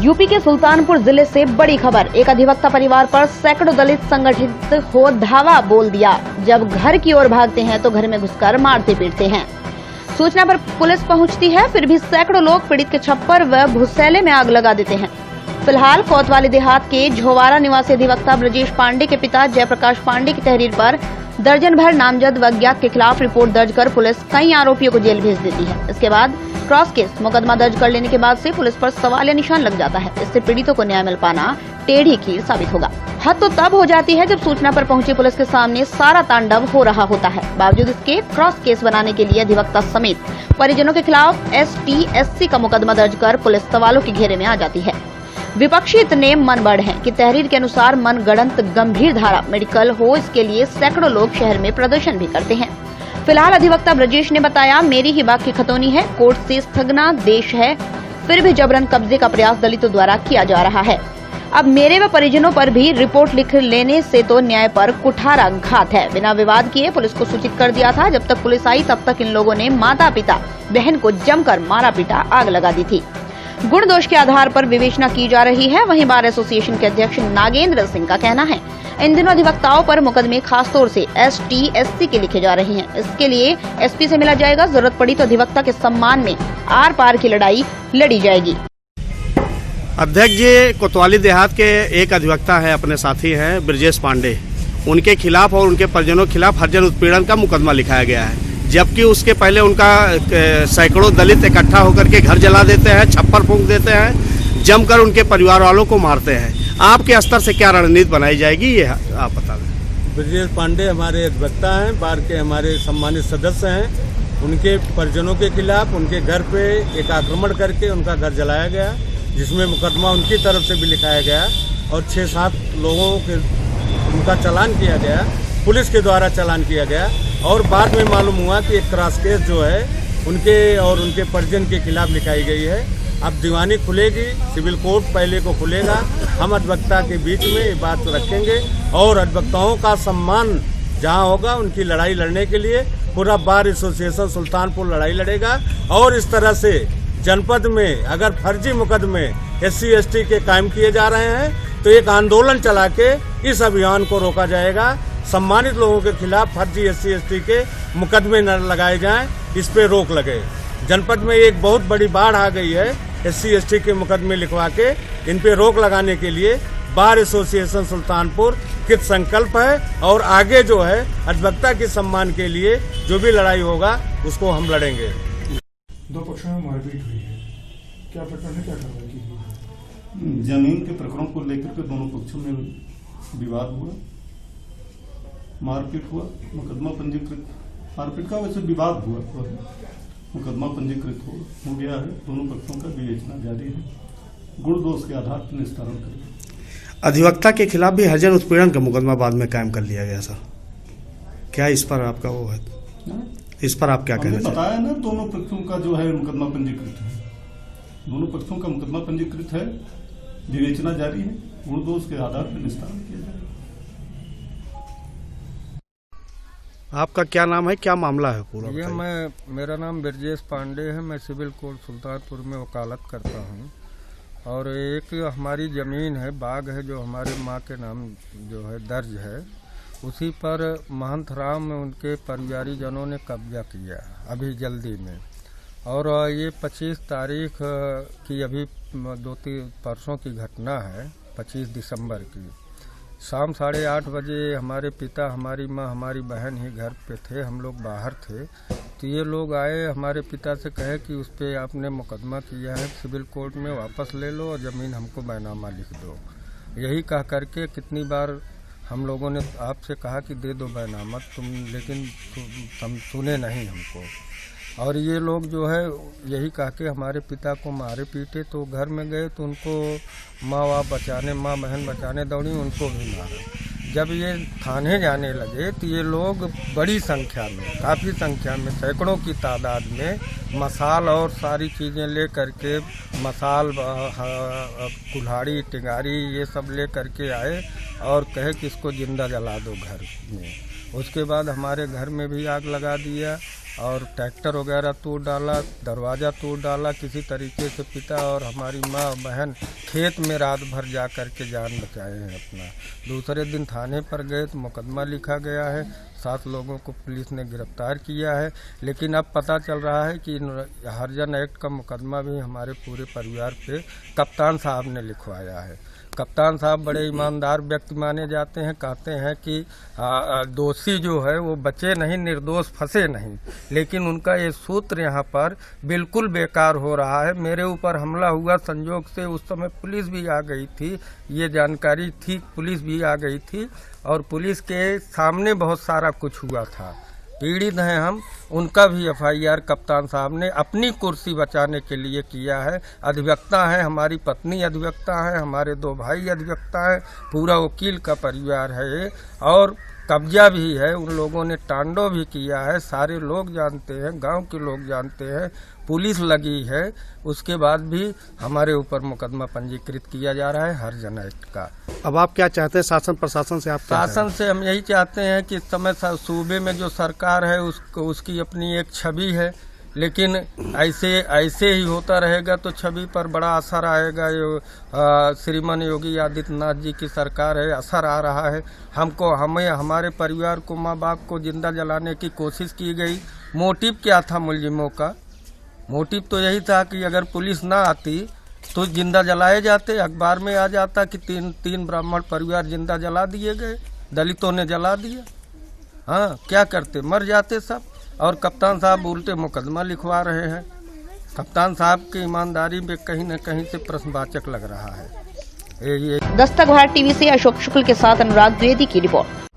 UP के सुल्तानपुर जिले से बड़ी खबर। एक अधिवक्ता परिवार पर सैकड़ों दलित संगठित हो धावा बोल दिया। जब घर की ओर भागते हैं तो घर में घुसकर मारते पीटते हैं। सूचना पर पुलिस पहुंचती है, फिर भी सैकड़ों लोग पीड़ित के छप्पर व भुसैले में आग लगा देते हैं। फिलहाल कोतवाली देहात के झोवारा निवासी अधिवक्ता ब्रजेश पांडे के पिता जयप्रकाश पांडे की तहरीर पर दर्जन भर नामजद व अज्ञात के खिलाफ रिपोर्ट दर्ज कर पुलिस कई आरोपियों को जेल भेज देती है। इसके बाद क्रॉस केस मुकदमा दर्ज कर लेने के बाद से पुलिस पर सवाल या निशान लग जाता है। इससे पीड़ितों को न्याय मिल पाना टेढ़ी खीर साबित होगा। हद तो तब हो जाती है जब सूचना पर पहुंची पुलिस के सामने सारा तांडव हो रहा होता है। बावजूद इसके क्रॉस केस बनाने के लिए अधिवक्ता समेत परिजनों के खिलाफ ST/SC का मुकदमा दर्ज कर पुलिस सवालों के घेरे में आ जाती है। विपक्षी इतने मन बढ़ हैं कि तहरीर के अनुसार मनगढ़ंत गंभीर धारा मेडिकल हो, इसके लिए सैकड़ों लोग शहर में प्रदर्शन भी करते हैं। फिलहाल अधिवक्ता ब्रजेश ने बताया, मेरी ही बात की खतौनी है, कोर्ट से स्थगनादेश है, फिर भी जबरन कब्जे का प्रयास दलितों द्वारा किया जा रहा है। अब मेरे व परिजनों पर भी रिपोर्ट लिख लेने से तो न्याय पर कुठारा घात है। बिना विवाद किए पुलिस को सूचित कर दिया था। जब तक पुलिस आई तब तक इन लोगों ने माता पिता बहन को जमकर मारा पीटा, आग लगा दी थी। गुण दोष के आधार पर विवेचना की जा रही है। वहीं बार एसोसिएशन के अध्यक्ष नागेंद्र सिंह का कहना है, इन दिनों अधिवक्ताओं पर मुकदमे खासतौर से ST/SC के लिखे जा रहे हैं। इसके लिए SP से मिला जाएगा। जरूरत पड़ी तो अधिवक्ता के सम्मान में आर पार की लड़ाई लड़ी जाएगी। अध्यक्ष जी कोतवाली देहात के एक अधिवक्ता है, अपने साथी हैं ब्रजेश पांडे, उनके खिलाफ और उनके परिजनों के खिलाफ हरिजन उत्पीड़न का मुकदमा लिखाया गया है। जबकि उसके पहले उनका सैकड़ों दलित इकट्ठा होकर के घर जला देते हैं, छप्पर फूंक देते हैं, जमकर उनके परिवार वालों को मारते हैं। आपके स्तर से क्या रणनीति बनाई जाएगी, ये आप बता दें। ब्रजेश पांडे हमारे अधिवक्ता हैं, बार के हमारे सम्मानित सदस्य हैं। उनके परिजनों के खिलाफ उनके घर पे एक आक्रमण करके उनका घर जलाया गया, जिसमें मुकदमा उनकी तरफ से भी लिखाया गया और 6-7 लोगों के उनका चालान किया गया, पुलिस के द्वारा चालान किया गया। और बाद में मालूम हुआ कि एक क्रॉस केस जो है उनके और उनके परिजन के खिलाफ लिखाई गई है। अब दीवानी खुलेगी, सिविल कोर्ट पहले को खुलेगा। हम अधिवक्ता के बीच में ये बात रखेंगे और अधिवक्ताओं का सम्मान जहां होगा उनकी लड़ाई लड़ने के लिए पूरा बार एसोसिएशन सुल्तानपुर लड़ाई लड़ेगा। और इस तरह से जनपद में अगर फर्जी मुकदमे SC/ST के कायम किए जा रहे हैं तो एक आंदोलन चला के इस अभियान को रोका जाएगा। सम्मानित लोगों के खिलाफ फर्जी SC/ST के मुकदमे न लगाए जाएं, इस पे रोक लगे। जनपद में एक बहुत बड़ी बाढ़ आ गई है, SC/ST के मुकदमे लिखवा के इन पे रोक लगाने के लिए बार एसोसिएशन सुल्तानपुर कृत संकल्प है। और आगे जो है अधिवक्ता के सम्मान के लिए जो भी लड़ाई होगा उसको हम लड़ेंगे। दो पक्षों में मारपीट हुई है, क्या प्रकरण है, क्या कार्रवाई की हुई? जमीन के प्रकरणों को लेकर के दोनों पक्षों में विवाद हुआ, मारपीट हुआ, मुकदमा पंजीकृत, मारपीट का वैसे विवाद हुआ, मुकदमा पंजीकृत हो गया है। दोनों पक्षों का विवेचना जारी है, गुण दोष के आधार पर निस्तारण करेंगे। अधिवक्ता के खिलाफ भी हरिजन उत्पीड़न का मुकदमा बाद में कायम कर लिया गया सर, क्या इस पर आपका वो है? इस पर आप क्या कहना चाहते हैं? बताया ना, दोनों पक्षों का जो है मुकदमा पंजीकृत है, दोनों पक्षों का मुकदमा पंजीकृत है, विवेचना जारी है, गुण दोष के आधार पर निस्तारण किया जाएगा। आपका क्या नाम है, क्या मामला है पूरा? ये मेरा नाम ब्रजेश पांडे है। मैं सिविल कोर्ट सुल्तानपुर में वकालत करता हूँ। और एक हमारी ज़मीन है, बाग है, जो हमारे माँ के नाम जो है दर्ज है, उसी पर महंत राम उनके परिवारीजनों ने कब्जा किया अभी जल्दी में। और ये 25 तारीख की अभी 2-3 परसों की घटना है, 25 दिसंबर की शाम 8:30 बजे हमारे पिता, हमारी माँ, हमारी बहन ही घर पे थे, हम लोग बाहर थे। तो ये लोग आए, हमारे पिता से कहे कि उस पर आपने मुकदमा किया है, सिविल कोर्ट में वापस ले लो और ज़मीन हमको बैनामा लिख दो। यही कह करके कितनी बार हम लोगों ने आपसे कहा कि दे दो बैनामा तुम, लेकिन तुम सुने नहीं हमको। और ये लोग जो है यही कह के हमारे पिता को मारे पीटे। तो घर में गए तो उनको माँ बहन बचाने दौड़ी, उनको भी मारा। जब ये थाने जाने लगे तो ये लोग बड़ी संख्या में, काफ़ी संख्या में, सैकड़ों की तादाद में मसाल और सारी चीज़ें ले करके, मसाल, कुल्हाड़ी, टिंगारी, ये सब ले करके आए और कहे कि इसको जिंदा जला दो घर में। उसके बाद हमारे घर में भी आग लगा दिया और ट्रैक्टर वगैरह तोड़ डाला, दरवाज़ा तोड़ डाला, किसी तरीके से पिता और हमारी माँ बहन खेत में रात भर जा कर के जान बचाए हैं अपना। दूसरे दिन थाने पर गए तो मुकदमा लिखा गया है, 7 लोगों को पुलिस ने गिरफ्तार किया है। लेकिन अब पता चल रहा है कि हरिजन एक्ट का मुकदमा भी हमारे पूरे परिवार पे कप्तान साहब ने लिखवाया है। कप्तान साहब बड़े ईमानदार व्यक्ति माने जाते हैं, कहते हैं कि दोषी जो है वो बचे नहीं, निर्दोष फंसे नहीं। लेकिन उनका ये सूत्र यहाँ पर बिल्कुल बेकार हो रहा है। मेरे ऊपर हमला हुआ संजोग से उस समय पुलिस भी आ गई थी, ये जानकारी थी, पुलिस भी आ गई थी और पुलिस के सामने बहुत सारा कुछ हुआ था। पीड़ित हैं हम, उनका भी FIR कप्तान साहब ने अपनी कुर्सी बचाने के लिए किया है। अधिवक्ता है, हमारी पत्नी अधिवक्ता है, हमारे 2 भाई अधिवक्ता है, पूरा वकील का परिवार है और कब्जा भी है। उन लोगों ने तांडव भी किया है, सारे लोग जानते हैं, गांव के लोग जानते हैं, पुलिस लगी है। उसके बाद भी हमारे ऊपर मुकदमा पंजीकृत किया जा रहा है हरिजन एक्ट का। अब आप क्या चाहते हैं शासन प्रशासन से? आप शासन से हम यही चाहते हैं कि इस समय सूबे में जो सरकार है उसकी अपनी एक छवि है, लेकिन ऐसे ही होता रहेगा तो छवि पर बड़ा असर आएगा। श्रीमान योगी आदित्यनाथ जी की सरकार है, असर आ रहा है। हमें हमारे परिवार को, माँ बाप को जिंदा जलाने की कोशिश की गई। मोटिव क्या था मुलजिमों का? मोटिव तो यही था कि अगर पुलिस ना आती तो जिंदा जलाए जाते। अखबार में आ जाता कि तीन ब्राह्मण परिवार जिंदा जला दिए गए, दलितों ने जला दिया। हाँ, क्या करते, मर जाते सब। और कप्तान साहब उल्टे मुकदमा लिखवा रहे हैं। कप्तान साहब की ईमानदारी में कहीं न कहीं से प्रश्नवाचक लग रहा है। दस्तक भारत टीवी से अशोक शुक्ल के साथ अनुराग द्विवेदी की रिपोर्ट।